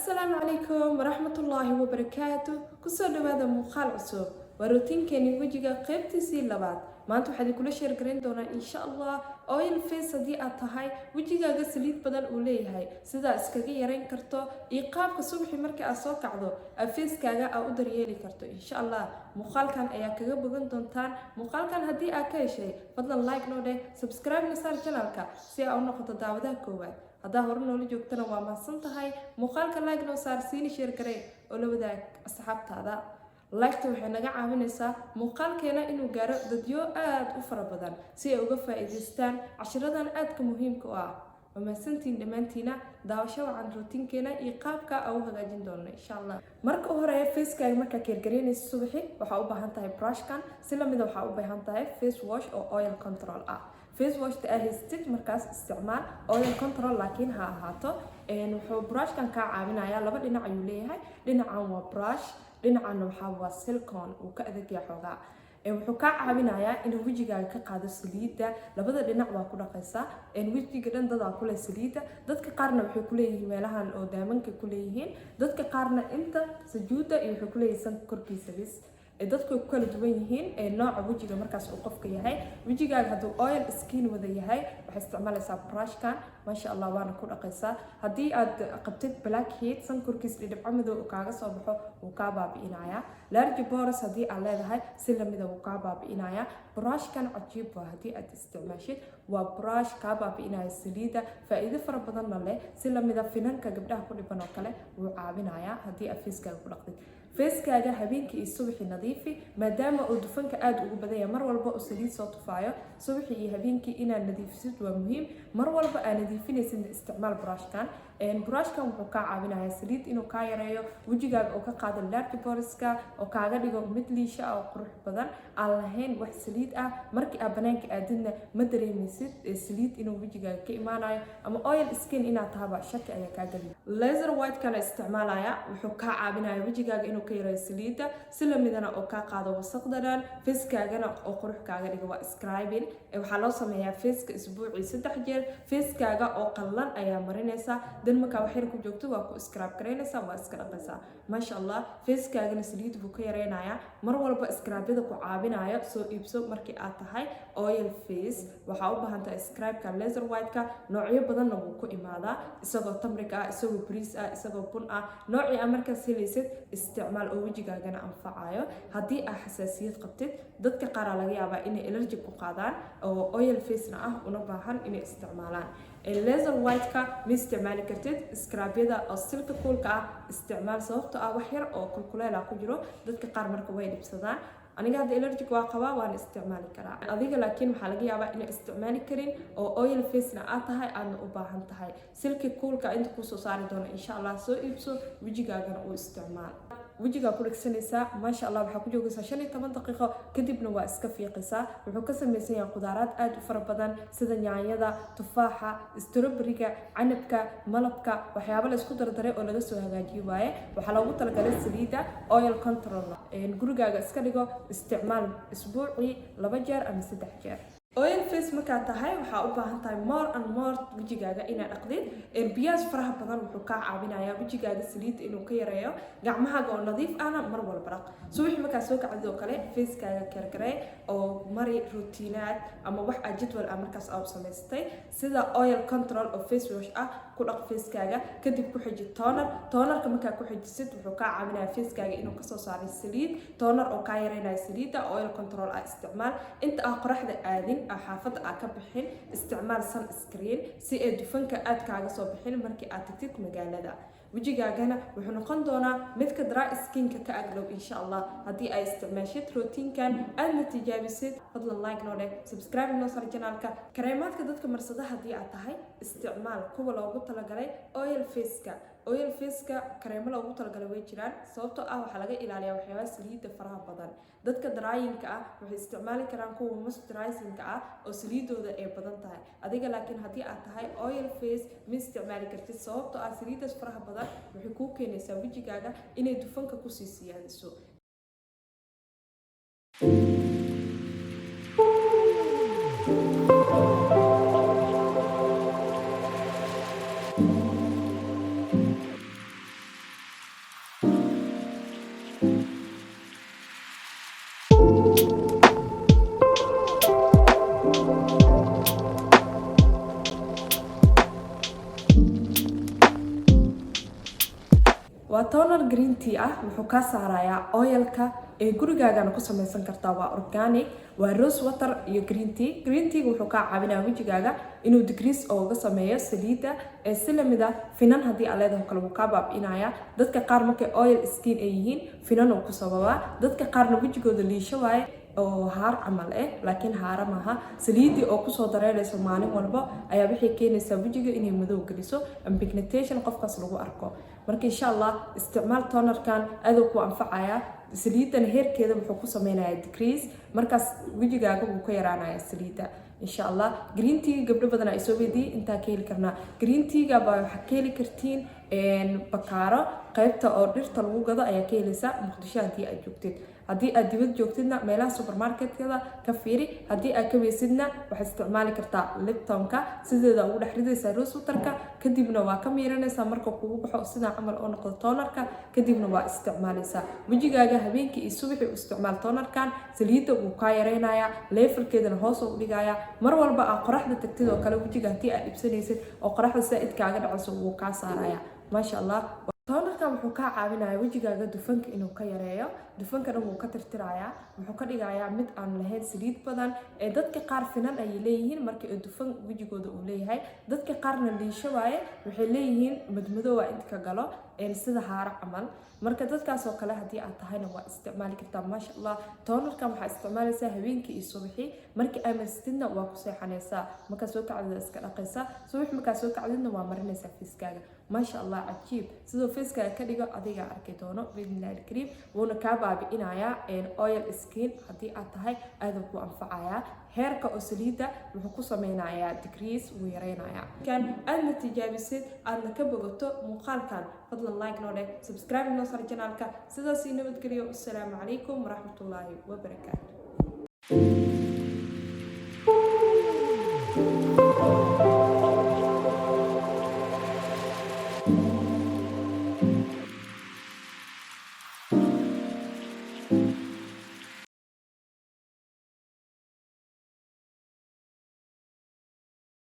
السلام عليكم ورحمة الله وبركاته كسر هذا مقال عصب وروتين كان وجهك قيبتي سي لبعض ما أنتو حد كل شيء رجرين دونا إن شاء الله أويل فيس دي أتهاي وجهك سليد بدل أولي هاي سدا إسكاجي يرين كرتو إيقاب كصبح مركي أسوق عضو الفيس كاجا أو دريالي كرتو إن شاء الله مقال كان أياك بقول دونتان مقال كان هدي أكاي شيء فضلا لايك نوده سبسكرايب نصار channelك سي أو نقطة دعوة كوبا هذا هو نولي جوكتنا وما سنتهاي مقالك لايك نو صار سيني شير كري ولو ذاك أصحابت هذا لايك توحي نجا عامنيسا مقالكينا إنه جارو دديو آد وفر بدن سي أوقف فائدستان عشرة آد كمهم كوا وما سنتين دمانتينا داوشوا عن روتين كينا إيقابك أو هجاجين دولنا إن شاء الله مرك أهرا فيس كاي مركا كيرجرين الصبحي وحاوبا هانتاي براش كان سلام إذا وحاوبا هانتاي فيس واش أو أويل كنترول فيس واش تأهيستك مركز استعمال أويل كنترول لكن هاتو إنه حو براش كان كعامنا لبا لنا عيوليها لنا عوا براش لنا عنو حوا سيليكون وكأذك يا حوغا wuxuu ka caawinayaa inuu wajigaaga ka qaado saliida labada dhinac waa ku dhaqaysaa wajiga dhan dad ku leh saliida dadka qaarna waxay ku leeyihiin meelahan oo daamanka ku leeyihiin dadka qaarna inta sujuuda iyo waxay ku leeyihiin korkiisa bis dadku ku kala duwan yihiin nooca wajiga markaas uu qofka yahay wajigaaga haduu oil skin wada yahay waxa isticmaalaysaa brush kan ma sha Allah waana ku dhaqaysaa hadii aad qabtid blackhead san korkiisa dhibco madow oo kaaga soo baxo uu ka baabi'inaya large pores hadii aad leedahay si lamida uu ka baabi'inaya brush kan cajiib waa hadii aad isticmaashid waa brush ka baabi'inaya saliida faa'iido fara badan leh si lamida finanka gabdhaha ku dhiban oo kale uu caawinaya hadii aad fiiskaaga ku dhaqdid فيسكاga habeenkii iyo subaxii nadiifi maadaama uu dufanka aad ugu badan yahay mar walba oo saliid soo tufaayo subaxii iyo habeenkii inaad nadiifisid waa muhiim mar walba aad nadiifinaysid isticmaal brushkan brushkan wuxuu ka caawinayaa saliid inuu ka yareeyo wajigaaga oo ka qaado large poreska oo kaaga dhigo mid liisha oo qurux badan aan lahayn wax saliid ah markii aad banaanka aadidna ma dareemaysid saliid inuu wajigaaga ka imaanayo ama oil skin inaad tahaba shaki ayaa ka gali laser white kana isticmaalaya wuxuu ka caawinayaa wajigaaga inuu ka yareeyo saliida si lamidana oo ka qaado wasaqdadan facekaagana oo qurux kaaga dhigo waa scribing waxa loo sameeyaa faceka isbuucii 3 jeer facekaaga oo qallan ayaa marinaysa dan marka wax yar ku joogto waa ku scrub gareynaysa waa iska dhaqaysaa ma sha Allah facekaagana saliid buu ka yareenayaa mar walba scrubada ku caawinayo soo iibso markii aad tahay oil face waxa u baahan tahay scrubka laser white ka noocyo badan oo ku imaada isagoo tamriga isagoo bariis isagoo bun noocyo marka silaysid isticmaal oo wajigaagana anfacayo hadii aad xasaasiyad qabtid dadka qaar laga yaabaa inay allergy ku qaadaan oo oil face na una baahan inay isticmaalaan laser white ka ma isticmaali kartid scrubyada oo silka coolka isticmaal sababtoo wax yar oo kulkuleel ku jiro dadka qaar marka way dhibsadaan aniga hadda allergic waa qabaa waan isticmaali karaa adiga laakiin waxa laga yaabaa inay isticmaali karin oo oil face na aad tahay aad u baahan tahay silka coolka inta ku soo saari doona insha Allah soo iibso wajigaagana uu isticmaal wajiga ku dhigsanaysa ma sha Allah waxa ku joogaysaa 15 daqiiqo kadibna waa iska fiiqaysaa wuxuu ka sameeysan yahay qudaarad aad u fara badan sida yaanyada tufaaxa strawberry-ga canabka malabka waxyaabo la isku dardaray oo laga soo hagaajiyo waaye waxa loogu talagalay saliida oil control gurigaaga iska dhigo isticmaal isbuucii 2 jeer ama 3 jeer oil face marka tahay waxa u baahan tahay more and more wajigaaga inaad dhaqdid biyaas faraha badan wuxuu ka caawinayaa wajigaaga saliid inuu ka yareeyo gacmahaaga oo nadiif ahna mar walba dhaq subax marka soo kacdo kale facekaaga karkarey oo mari routinaad ama wax jadwal markaas aad samaystay sida oil control oo face wash ku dhaq facekaaga kadib ku xiji tonerka marka ku xijisid wuxuu ka caawinayaa facekaaga inuu ka soo saaro saliid toner oo ka yareeyo saliida oil control isticmaal inta qoraxda aadin xaafada ka bixin isticmaal sunscreen si ay dufanka aad kaaga soo bixin markii aad tagtid magaalada wajigaagana wuxuu noqon doonaa mid ka dry skin ka aglow insha Allah hadii ay isticmaashid routine kan aad tijaabisid fadlan like noo subscribe noo sar channelka kareemadka dadka marsada hadii aad tahay isticmaal kuwa loogu talagalay oil face-ka kareemo loogu talagalay way jiraan sababtoo waxa laga ilaaliyaa waxyaabo saliid faraha badan dadka drying-ka waxay isticmaali karaan kuwa moisturizing-ka oo saliidooda ay badan tahay adiga laakiin hadii aad tahay oil face ma isticmaali kartid sababtoo saliidaas faraha badan waxay ku keenaysaa wajigaaga inay dufanka ku sii siyaadiso waa toner green tea ah, wuxuu ka saarayaa oilka ee gurigaagana ku samaysan kartaa. Waa organic, waa rose water iyo green tea. Green tea wuxuu ka caawinayaa wajigaaga inuu decrease ooga sameeyo saliida ee si lamid ah finan haddii aad leedahay kale wuu ka baabi'inayaa. dadka qaar markay oil skin ay yihiin finan uu ku sababaa, dadka qaarna wajigooda liisho waaye oo haar camal laakiin haara maaha. saliidii oo kusoo dareerayso maalin walba ayaa waxay keenaysaa wajiga inay madow geliso pigmentation qofkaas lagu arko. marka insha Allah isticmaal tonerkan aad uu ku anfacaya. saliidan heerkeeda wuxuu ku sameynayaa decrease, markaas wajigaaga wuu ka yaraanayaa saliida insha Allah. green tea gabdho badan ay soo weydii inta ka heli karnaa. green tea ga baa waxa ka heli kartiin bakaaro qaybta oo dhirta lagu gado ayaa ka helaysaa Muqdisho haddii aad joogtid. haddii aad dibad joogtidna meelaha supermarketkada ka fiiri. haddii aad ka weysidna waxaad isticmaali kartaa Liptonka, sideeda ugu dhex ridaysaa rose waterka, kadibna waa ka miiranaysaa marka kugu baxo sida camal oo noqdo tonerka, kadibna waa isticmaalaysaa. wajigaaga habeenkii iyo subaxii u isticmaal tonerkan, saliida wuu ka yareynayaa, levelkeedana hoos u dhigayaa. mar walba aad qoraxda tagtid oo kale wajiga haddii aad ibsanaysid oo qoraxda saaid kaaga dhacayso wuu ka saarayaa. maasha Allah. tonerkan wuxuu ka caawinayaa wajigaaga dufanka inuu ka yareeyo, dufankana wuu ka tirtirayaa, wuxuu ka dhigayaa mid aan lahayn saliid badan. dadka qaar finan ay leeyihiin markii uu dufan wajigooda uu leeyahay, dadka qaarna liisho waaye waxay leeyihiin madmadow waa inta ka galo sida haara camal. marka dadkaas oo kale haddii aad tahayna waa isticmaali kartaa. maasha Allah. tonerkan waxaa isticmaalaysaa habeenkii iyo subaxii, markii aad marsatidna waa ku seexanaysaa, markaa soo kacdida iska dhaqaysaa, subax markaa soo kacdidna waa marinaysaa fiiskaaga. maasha Allah cajiib, sidoo fiiskaaga ka dhigo adiga arki doono biidhnillaahi alkariim. wuuna kaa baabi'inayaa oil skin haddii aad tahay aad ku anfacayaa. heerka oo saliida wuxuu ku sameynayaa decrease, wuu yareynayaa. kan aadna tijaabisid aadna ka bogato muuqaalkan, fadlan like noo dheh, subscribe noo sar channelka. sidaas nabadgeliyo. assalaamu calaykum waraxmatullaahi wabarakaatu.